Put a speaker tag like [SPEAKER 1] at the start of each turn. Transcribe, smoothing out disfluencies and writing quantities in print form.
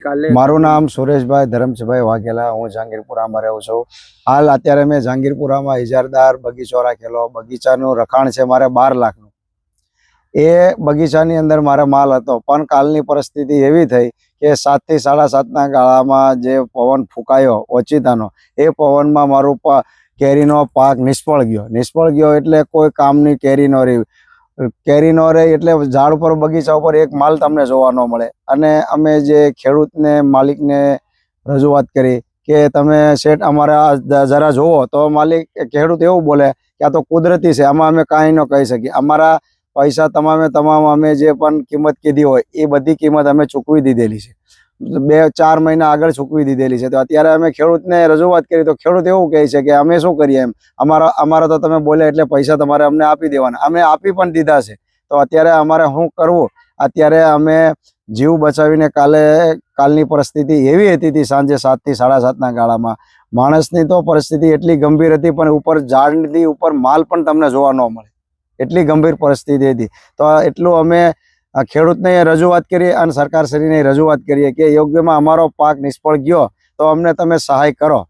[SPEAKER 1] મારું નામ સુરેશભાઈ ધરમજીભાઈ વાઘેલા, હું જહાંગીરપુરામાં રહું છું। હાલ અત્યારે મેં જહાંગીરપુરામાં ઇજારદાર બગીચો રાખેલો। બગીચાનું રખાણ છે મારે 12 લાખનું। એ બગીચાની અંદર મારે માલ હતો, પણ કાલની પરિસ્થિતિ એવી થઈ કે 7 થી 7.5ના ગાળામાં જે પવન ફૂંકાયો ઓચિતાનો, એ પવનમાં મારું કેરીનો પાક નિષ્ફળ ગયો એટલે કોઈ કામની કેરી ન રહી। કેરી ન રહે એટલે ઝાડ ઉપર બગીચા ઉપર એક માલ તમને જોવા ન મળે। અને અમે જે ખેડૂતને માલિકને રજૂઆત કરી કે તમે શેઠ અમારા જરા જોવો, તો માલિક ખેડૂત એવું બોલે કે આ તો કુદરતી છે, આમાં અમે કાંઈ ન કહી શકીએ। અમારા પૈસા તમામ અમે જે પણ કિંમત કીધી હોય એ બધી કિંમત અમે ચૂકવી દીધેલી છે, 2-4 મહિના આગળ ચૂકવી દીધેલી છે। તો અત્યારે અમે ખેડૂતને રજૂઆત કરી તો ખેડૂત એવું કહે છે કે અમે શું કરીએ, એમ અમારા તો તમે બોલે એટલે પૈસા તમારે અમને આપી દેવાના। અમે આપી પણ દીધા છે, તો અત્યારે અમારે શું કરવું? અત્યારે અમે જીવ બચાવીને કાલની પરિસ્થિતિ એવી હતી, સાંજે 7 થી 7.5ના ગાળામાં માણસની તો પરિસ્થિતિ એટલી ગંભીર હતી, પણ ઉપર ઝાડની ઉપર માલ પણ તમને જોવા ન મળે, એટલી ગંભીર પરિસ્થિતિ હતી। તો એટલું અમે ખેડૂતને રજૂઆત કરી અને સરકારશ્રીને રજૂઆત કરીએ કે યોગ્યમાં અમારો પાક નિષ્ફળ ગયો તો અમને તમે સહાય કરો।